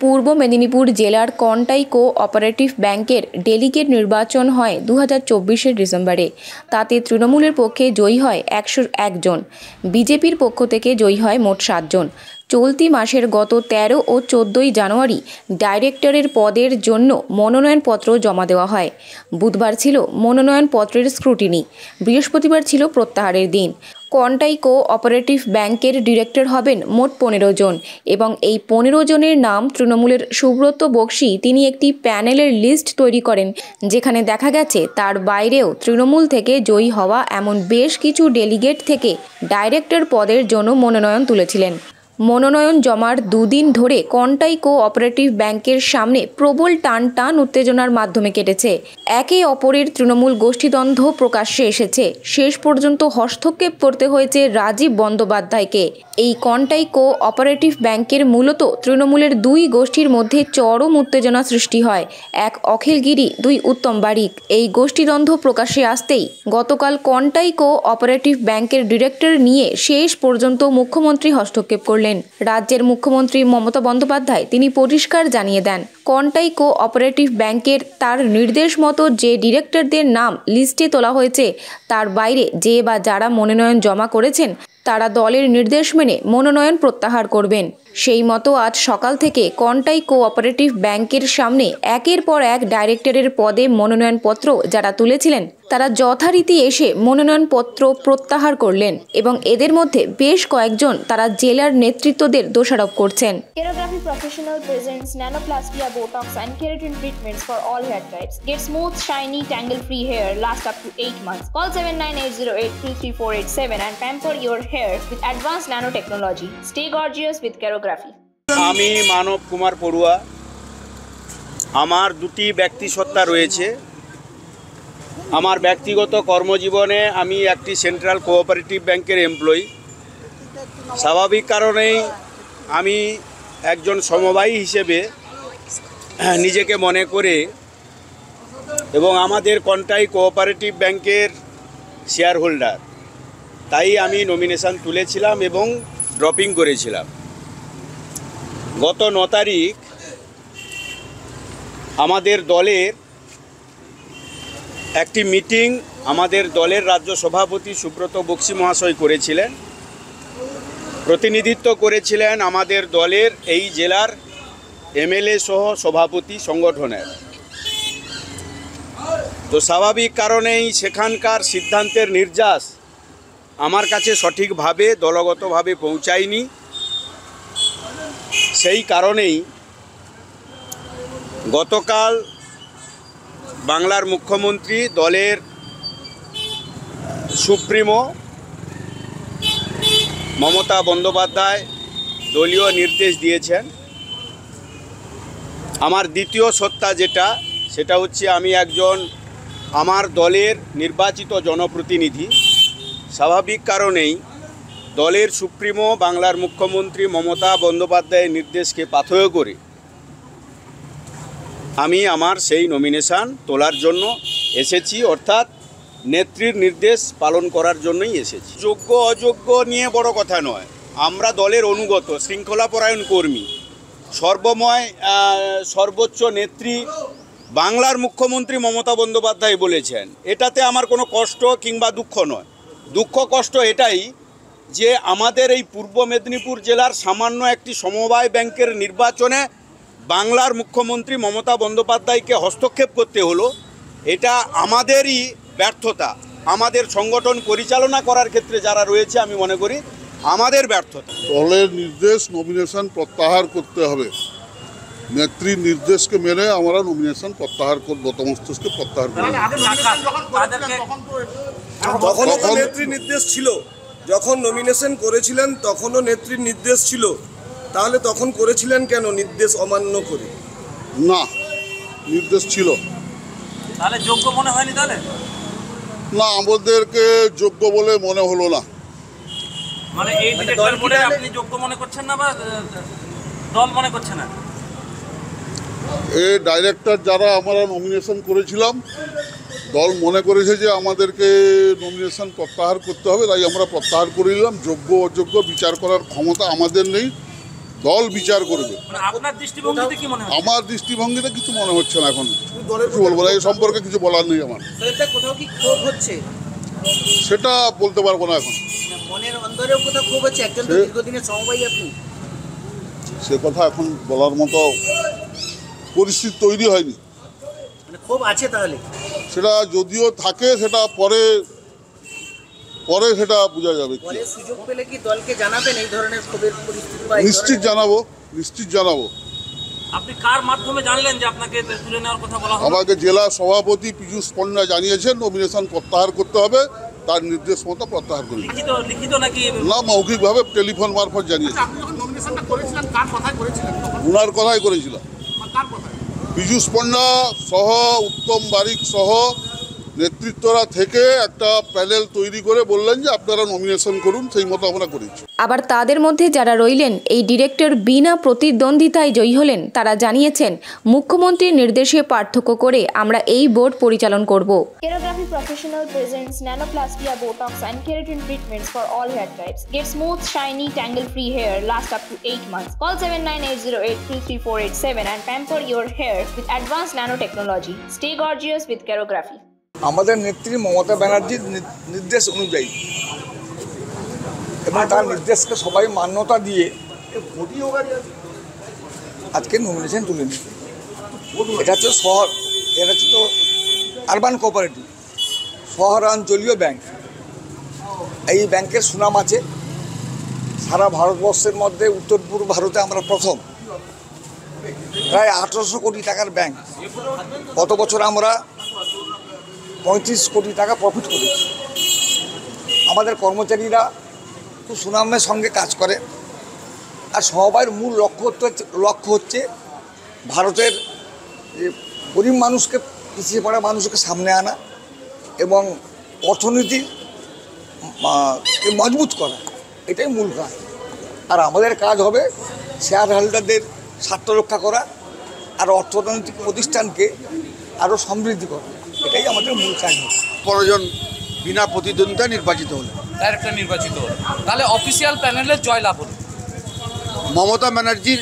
পূর্ব মেদিনীপুর জেলার কন্টাই কো-অপারেটিভ ব্যাংকের ডেলিগেট নির্বাচন হয় 2024 ডিসেম্বরে। তাতে তৃণমূলের পক্ষে জয়ী হয় 101 জন, বিজেপির পক্ষ থেকে জয়ী হয় মোট 7 জন। চলতি মাসের গত 13 ও 14 জানুয়ারি ডাইরেক্টরের পদের জন্য মনোনয়নপত্র জমা দেওয়া হয়। বুধবার ছিল মনোনয়নপত্রের স্ক্রুটিনি, বৃহস্পতিবার ছিল প্রত্যাহারের দিন। কন্টাই কো-অপারেটিভ ব্যাংকের ডিরেক্টর হবেন মোট 15 জন এবং এই 15 জনের নাম তৃণমূলের সুব্রত বক্সী তিনি একটি প্যানেলের লিস্ট তৈরি করেন, যেখানে দেখা গেছে তার বাইরেও তৃণমূল থেকে জয়ী হওয়া এমন বেশ কিছু ডেলিগেট থেকে ডাইরেক্টর পদের জন্য মনোনয়ন তুলেছিলেন। মনোনয়ন জমার দুদিন ধরে কন্টাই কো-অপারেটিভ ব্যাংকের সামনে প্রবল টান উত্তেজনার মাধ্যমে কেটেছে। একে অপরের তৃণমূল গোষ্ঠীদ্বন্দ্ব প্রকাশ্যে এসেছে। শেষ পর্যন্ত হস্তক্ষেপ করতে হয়েছে রাজীব বন্দ্যোপাধ্যায়কে। এই কন্টাই কো-অপারেটিভ ব্যাংকের মূলত তৃণমূলের দুই গোষ্ঠীর মধ্যে চরম উত্তেজনা সৃষ্টি হয়। এক অখিল গিরি, দুই উত্তম বারিক। এই গোষ্ঠীদ্বন্দ্ব প্রকাশ্যে আসতেই গতকাল কন্টাই কো-অপারেটিভ ব্যাংকের ডিরেক্টর নিয়ে শেষ পর্যন্ত মুখ্যমন্ত্রী হস্তক্ষেপ করলেন। রাজ্যের মুখ্যমন্ত্রী মমতা বন্দ্যোপাধ্যায় তিনি পরিষ্কার জানিয়ে দেন, কন্টাই কো-অপারেটিভ ব্যাংকের তার নির্দেশ মতো যে ডিরেক্টরদের নাম লিস্টে তোলা হয়েছে তার বাইরে যে বা যারা মনোনয়ন জমা করেছেন তারা দলের নির্দেশ মেনে মনোনয়ন প্রত্যাহার করবেন। সেই মতো আজ সকাল থেকে কন্টাই কো-অপারেটিভ ব্যাংকের সামনে একের পর এক ডাইরেক্টরের পদে মনোনয়নপত্র যারা তুলেছিলেন তারা যথারীতি এসে মনোনয়নপত্র প্রত্যাহার করলেন এবং এদের মধ্যে বেশ কয়েকজন তারা জেলার নেতৃত্বদের দোষারোপ করছেন। Kerography Professional presents nanoplastia, botox and keratin treatments for all hair types. Get smooth, shiny, tangle-free hair last up to 8 months. Call 7980823487 and pamper your hair with advanced nanotechnology. Stay gorgeous with Kerography. আমি মানব কুমার পড়ুয়া। আমার দুটি ব্যক্তিসত্তা রয়েছে। আমার ব্যক্তিগত কর্মজীবনে আমি একটি সেন্ট্রাল কোঅপারেটিভ ব্যাংকের এমপ্লয়ি। স্বাভাবিক কারণেই আমি একজন সমবায়ী হিসেবে নিজেকে মনে করে এবং আমাদের কন্টাই কোঅপারেটিভ ব্যাংকের শেয়ার হোল্ডার, তাই আমি নমিনেশন তুলেছিলাম এবং ড্রপিং করেছিলাম। গত 9 তারিখ আমাদের দলের একটি মিটিং আমাদের দলের রাজ্য সভাপতি সুব্রত বক্সী মহাশয় করেছিলেন। প্রতিনিধিত্ব করেছিলেন আমাদের দলের এই জেলার এমএলএ সহ সভাপতি সংগঠনের। তো স্বাভাবিক কারণেই সেখানকার সিদ্ধান্তের নির্যাস আমার কাছে সঠিকভাবে দলগতভাবে পৌঁছায়নি। সেই কারণেই গতকাল বাংলার মুখ্যমন্ত্রী দলের সুপ্রিমো মমতা বন্দ্যোপাধ্যায় দলীয় নির্দেশ দিয়েছেন। আমার দ্বিতীয় সত্তা সেটা হচ্ছে আমি একজন আমার দলের নির্বাচিত জনপ্রতিনিধি। স্বাভাবিক কারণেই দলের সুপ্রিমো বাংলার মুখ্যমন্ত্রী মমতা বন্দ্যোপাধ্যায়ের নির্দেশকে পাথেয় করে আমি আমার সেই নমিনেশন তোলার জন্য এসেছি, অর্থাৎ নেত্রীর নির্দেশ পালন করার জন্যই এসেছি। যোগ্য অযোগ্য নিয়ে বড় কথা নয়, আমরা দলের অনুগত শৃঙ্খলাপরায়ণ কর্মী। সর্বময় সর্বোচ্চ নেত্রী বাংলার মুখ্যমন্ত্রী মমতা বন্দ্যোপাধ্যায় বলেছেন। এটাতে আমার কোনো কষ্ট কিংবা দুঃখ নয়। দুঃখ কষ্ট এটাই যে আমাদের এই পূর্ব মেদিনীপুর জেলার সামান্য একটি সমবায় ব্যাংকের নির্বাচনে বাংলার মুখ্যমন্ত্রী মমতা বন্দ্যোপাধ্যায়কে হস্তক্ষেপ করতে হলো। এটা আমাদেরই ব্যর্থতা। আমাদের সংগঠন পরিচালনা করার ক্ষেত্রে যারা রয়েছে আমি মনে করি আমাদের ব্যর্থতা। দলের নির্দেশ নমিনেশন প্রত্যাহার করতে হবে। নেত্রীর নির্দেশকে মেনে আমরা নমিনেশন প্রত্যাহার করব, তমস্তকে প্রত্যাহার করব। তখনও তো নেত্রীর নির্দেশ ছিল, যখন নমিনেশন করেছিলেন তখনও নেত্রীর নির্দেশ ছিল, তাহলে তখন করেছিলেন কেন নির্দেশ অমান্য করে? না, নির্দেশ ছিল। তাহলে যোগ্য মনে হয়নি? তাহলে না, আমাদেরকে যোগ্য বলে মনে হলো না। মানে এই ডিরেক্টর বলে আপনি যোগ্য মনে করছেন না বা দল মনে করছে না? এই ডাইরেক্টর যারা আমরা নমিনেশন করেছিলাম, দল মনে করেছে যে আমাদেরকে নমিনেশন প্রত্যাহার করতে হবে, তাই আমরা প্রত্যাহার করে নিলাম। যোগ্য অযোগ্য বিচার করার ক্ষমতা আমাদের নেই, দল বিচার করবে। মানে আপনার দৃষ্টিভঙ্গিতে কি মনে হয়? আমার দৃষ্টিভঙ্গিতে কিছু মনে হচ্ছে না এখন। কিছু বলবো না, এই সম্পর্কে কিছু বলার নেই আমার। কোথাও কি ক্ষোভ হচ্ছে? সেটা বলতে পারবো না এখন। মনের অন্তরেও কোথাও ক্ষোভ হচ্ছে? একজন তো দীর্ঘদিনের সমবায়ী আপনি। সে কথা এখন বলার মতো পরিস্থিতি তৈরি হয়নি। মানে ক্ষোভ আছে তাহলে? সেটা যদিও থাকে, সেটা পরে সেটা বোঝা যাবে। পরে সুযোগ পেলে কি দলকে জানাবেন এই ধরনের ক্ষোভের পরিস্থিতি? নিশ্চিত জানাবো। আপনি কার মাধ্যমে জানলেন যে আপনাকে তুলে নেওয়ার কথা বলা হলো? আমাকে জেলা সভাপতি পীযূষ পণ্ডা জানিয়েছেন নমিনেশন প্রত্যাহার করতে হবে, তার নির্দেশ মতো প্রত্যাহার করি। লিখিত নাকি না, মৌখিকভাবে টেলিফোন মারফত জানিয়েছেন। ওনার কথাই করেছিলাম। পীযূষ পণ্ডা সহ উত্তম বারিক সহ নেতৃত্বরা থেকে একটা প্যানেল তৈরি করে বললেন যে আপনারা নমিনেশন করুন, সেই মতো আমরা করেছি। আবার তাদের মধ্যে যারা রইলেন এই ডিরেক্টর বিনা প্রতিদ্বন্দ্বিতায় জয়ী হলেন, তারা জানিয়েছেন মুখ্যমন্ত্রীর নির্দেশে পার্থক্য করে আমরা এই বোর্ড পরিচালন করব। Kerography Professional presents nanoplastia, botox and keratin treatments for all hair types. Get smooth, shiny, tangle-free hair last up to 8 months. Call 7980833487 and pamper your hair with advanced nanotechnology. Stay gorgeous with Kerography. আমাদের নেত্রী মমতা ব্যানার্জির নির্দেশ অনুযায়ী এবং তার নির্দেশকে সবাই মান্যতা দিয়ে আজকে নমিনেশন তুলে নিচ্ছে। এটা হচ্ছে তো আরবান কোঅপারেটিভ শহরাঞ্চলীয় ব্যাংক। এই ব্যাংকের সুনাম আছে সারা ভারতবর্ষের মধ্যে। উত্তর পূর্ব ভারতে আমরা প্রথম। প্রায় 1800 কোটি টাকার ব্যাংক। গত বছর আমরা 35 কোটি টাকা প্রফিট করেছি। আমাদের কর্মচারীরা খুব সুনামের সঙ্গে কাজ করে। আর সমবায়ের মূল লক্ষ্য হচ্ছে ভারতের যে গরিব মানুষকে, পিছিয়ে পড়া মানুষকে সামনে আনা এবং অর্থনীতি মজবুত করা, এটাই মূল কাজ। আর আমাদের কাজ হবে শেয়ার হোল্ডারদের স্বার্থ রক্ষা করা আর অর্থনৈতিক প্রতিষ্ঠানকে আরও সমৃদ্ধি করা, এটাই আমাদের মূল কাজ। 15 জন বিনা প্রতিদ্বন্দ্বিতা নির্বাচিত হলেন, ডাইরেক্টর নির্বাচিত হলো, তাহলে অফিসিয়াল প্যানেলের জয়লাভ হলো। মমতা ব্যানার্জির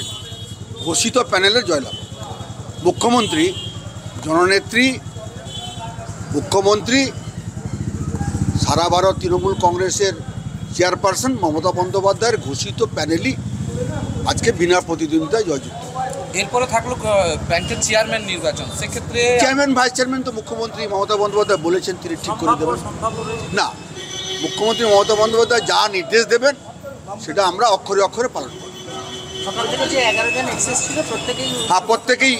ঘোষিত প্যানেলের জয়লাভ। মুখ্যমন্ত্রী, জননেত্রী, মুখ্যমন্ত্রী, সারা ভারত তৃণমূল কংগ্রেসের চেয়ারপারসন মমতা বন্দ্যোপাধ্যায়ের ঘোষিত প্যানেলই আজকে বিনা প্রতিদ্বন্দ্বিতায় জয়যুক্ত। এরপরে থাকলো ব্যাংকের চেয়ারম্যান নির্বাচন, সেক্ষেত্রে চেয়ারম্যান ভাইস চেয়ারম্যান তো মুখ্যমন্ত্রী মমতা বন্দ্যোপাধ্যায় বলেছেন তিনি ঠিক করে দেবেন। না, মুখ্যমন্ত্রী মমতা বন্দ্যোপাধ্যায় যা নির্দেশ দেবেন সেটা আমরা অক্ষরে অক্ষরে পালন করব। সকাল থেকে যে 11 জন এক্সেস ছিল প্রত্যেকেই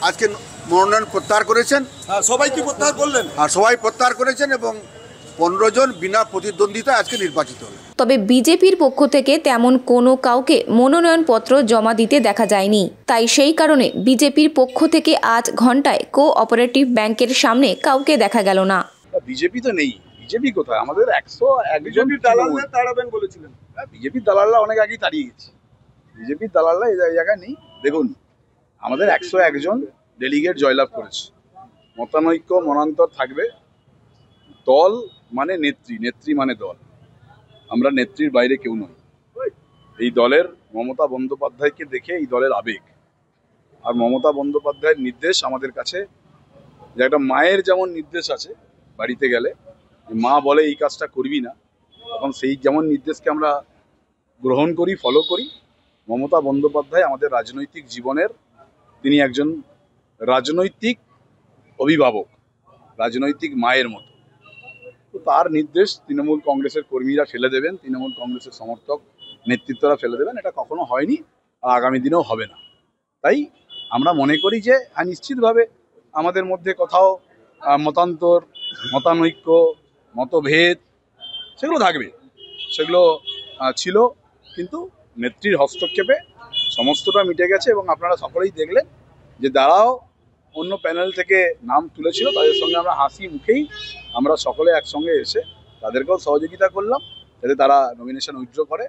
আজকে মনোনয়ন প্রত্যাহার করেছেন। সবাই কি প্রত্যাহার করলেন? সবাই প্রত্যাহার করেছেন এবং 15 জন বিনা প্রতিদ্বন্দ্বিতায় আজকে নির্বাচিত হলেন। তবে বিজেপির পক্ষ থেকে তেমন কোনো কাউকে মনোনয়নপত্র জমা দিতে দেখা যায়নি। তাই সেই কারণে বিজেপির পক্ষ থেকে আজ ঘন্টায় কোঅপারেটিভ ব্যাংকের সামনে কাউকে দেখা গেল না। বিজেপি তো নেই। বিজেপি কোথায়? আমাদের 101 জন দালালরা তাড়াবেন বলেছিলেন। বিজেপির দালালরা অনেক আগেই তাড়িয়ে গেছে। বিজেপির দালালরা এই জায়গায় নেই। দেখুন, আমাদের 101 জন ডেলিগেট জয়লাভ করেছে। মতানৈক্য মনান্তর থাকবে। দল মানে নেত্রী, নেত্রী মানে দল। আমরা নেত্রীর বাইরে কেউ নই। এই দলের মমতা বন্দ্যোপাধ্যায়কে দেখে এই দলের আবেগ আর মমতা বন্দ্যোপাধ্যায়ের নির্দেশ আমাদের কাছে, যে একটা মায়ের যেমন নির্দেশ আছে বাড়িতে গেলে, মা বলে এই কাজটা করবি না, তখন সেই যেমন নির্দেশকে আমরা গ্রহণ করি, ফলো করি। মমতা বন্দ্যোপাধ্যায় আমাদের রাজনৈতিক জীবনের, তিনি একজন রাজনৈতিক অভিভাবক, রাজনৈতিক মায়ের মতো। তো তার নির্দেশ তৃণমূল কংগ্রেসের কর্মীরা ফেলে দেবেন, তৃণমূল কংগ্রেসের সমর্থক নেতৃত্বরা ফেলে দেবেন, এটা কখনো হয়নি আর আগামী দিনেও হবে না। তাই আমরা মনে করি যে নিশ্চিতভাবে আমাদের মধ্যে কোথাও মতান্তর, মতানৈক্য, মতভেদ সেগুলো থাকবে, সেগুলো ছিল, কিন্তু নেত্রীর হস্তক্ষেপে সমস্তটা মিটে গেছে। এবং আপনারা সকলেই দেখলেন যে যারাও অন্য প্যানেল থেকে নাম তুলেছিল তাদের সঙ্গে আমরা হাসি মুখেই আমরা সকলে একসঙ্গে এসে তাদেরকেও সহযোগিতা করলাম যাতে তারা নমিনেশন উইথড্র করে।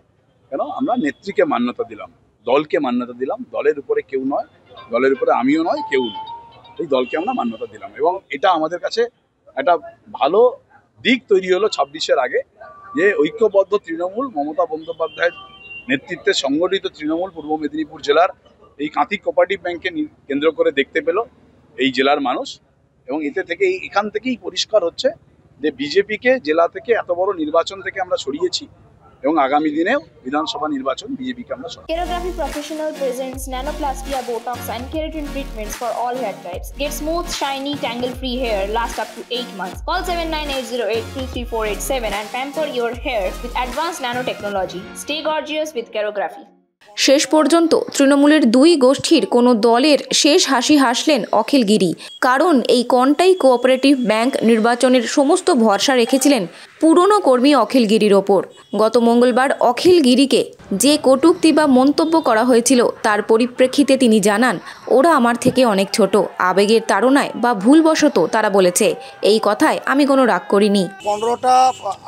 কেন? আমরা নেত্রীকে মান্যতা দিলাম, দলকে মান্যতা দিলাম। দলের উপরে কেউ নয়, দলের উপরে আমিও নয়, কেউ নয়, এই দলকে আমরা মান্যতা দিলাম। এবং এটা আমাদের কাছে একটা ভালো দিক তৈরি হলো 26-এর আগে, যে ঐক্যবদ্ধ তৃণমূল মমতা বন্দ্যোপাধ্যায়ের নেতৃত্বে সংগঠিত তৃণমূল পূর্ব মেদিনীপুর জেলার এই কাঁথি কোঅপারেটিভ ব্যাংককে কেন্দ্র করে দেখতে পেল এই জেলার মানুষ, এবং এখান থেকেই পরিষ্কার হচ্ছে যে বিজেপিকে জেলা থেকে এত বড় নির্বাচন থেকে আমরা সরিয়েছি এবং আগামী দিনেও বিধানসভা নির্বাচন বিজেপিকে আমরা সরাবো। Kerography Professional presents nanoplastia, botox and keratin treatments for all hair types. Get smooth, shiny, tangle-free hair last up to 8 months. Call 7980823487 and pamper your hair with advanced nanotechnology. Stay gorgeous with Kerography. শেষ পর্যন্ত তৃণমূলের দুই গোষ্ঠীর কোনো দলের শেষ হাসি হাসলেন অখিল গিরি। কারণ এই কন্টাই কোঅপারেটিভ ব্যাংক নির্বাচনের সমস্ত ভরসা রেখেছিলেন পুরনো কর্মী অখিল গিরির ওপর। গত মঙ্গলবার অখিল গিরিকে যে কটূক্তি বা মন্তব্য করা হয়েছিল তার পরিপ্রেক্ষিতে তিনি জানান, ওরা আমার থেকে অনেক ছোট, আবেগের তাড়নায় বা ভুলবশত তারা বলেছে। এই কথায় আমি কোনো রাগ করিনি। 15টা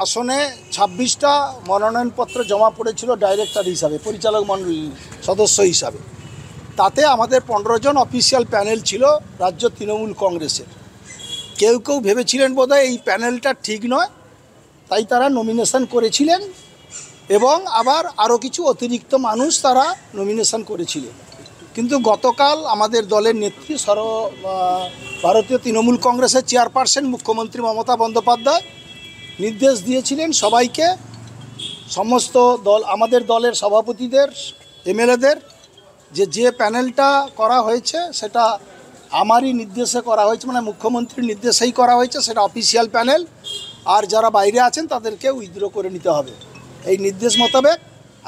আসনে 26টা মনোনয়নপত্র জমা পড়েছিল ডাইরেক্টর হিসাবে, পরিচালক মণ্ডলীর সদস্য হিসাবে। তাতে আমাদের 15 জন অফিসিয়াল প্যানেল ছিল রাজ্য তৃণমূল কংগ্রেসের। কেউ কেউ ভেবেছিলেন বোধহয় এই প্যানেলটা ঠিক নয়, তাই তারা নমিনেশন করেছিলেন, এবং আবার আরও কিছু অতিরিক্ত মানুষ তারা নমিনেশন করেছিলেন। কিন্তু গতকাল আমাদের দলের নেত্রী ভারতীয় তৃণমূল কংগ্রেসের চেয়ারপারসন মুখ্যমন্ত্রী মমতা বন্দ্যোপাধ্যায় নির্দেশ দিয়েছিলেন সবাইকে, সমস্ত দল, আমাদের দলের সভাপতিদের, এমএলএদের, যে প্যানেলটা করা হয়েছে সেটা আমারই নির্দেশে করা হয়েছে, মানে মুখ্যমন্ত্রীর নির্দেশেই করা হয়েছে, সেটা অফিসিয়াল প্যানেল। আর যারা বাইরে আছেন তাদেরকে উইথড্র করে নিতে হবে। এই নির্দেশ মোতাবেক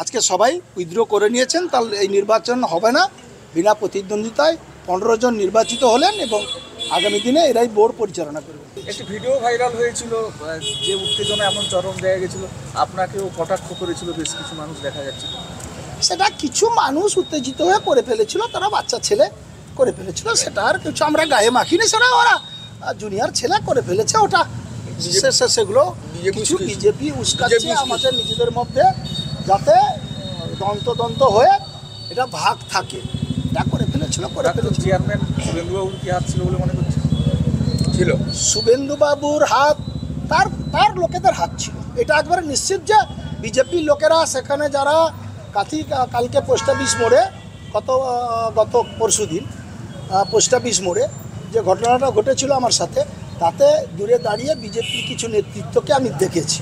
আজকে সবাই উইথড্র করে নিয়েছেন, তাহলে এই নির্বাচন হবে না, বিনা প্রতিদ্বন্দ্বিতায় 15 জন নির্বাচিত হলেন এবং আগামী দিনে এরাই বোর্ড পরিচালনা করবে। একটি ভিডিও ভাইরাল হয়েছিল, যে উত্তেজনা এমন চরম দেয়া গেছিল, আপনাকেও কটাক্ষ করেছিল বেশ কিছু মানুষ, দেখা যাচ্ছে সেটা কিছু মানুষ উত্তেজিত হয়ে করে ফেলেছিল, তারা বাচ্চা ছেলে করে ফেলেছিল, সেটা আর কিছু আমরা গায়ে মাখিনি, সেটা ওরা জুনিয়র ছেলে করে ফেলেছে। ওটা সেগুলো কিছু বিজেপি উস্কাচ্ছে আমাদের নিজেদের মধ্যে, যাতে দন্ত হয়ে এটা ভাগ থাকে, এটা করে ফেলেছিল। চেয়ারম্যান শুভেন্দুবাবুর কি হাত ছিল বলে মনে করছে? ছিল, শুভেন্দুবাবুর হাত, তার লোকেদের হাত ছিল, এটা একবারে নিশ্চিত। যে বিজেপির লোকেরা সেখানে যারা কালকে পোস্ট অফিস মোড়ে, গত পরশু দিন পোস্ট অফিস মোড়ে যে ঘটনাটা ঘটেছিল আমার সাথে, তাতে দূরে দাঁড়িয়ে বিজেপির কিছু নেতৃত্বকে আমি দেখেছি।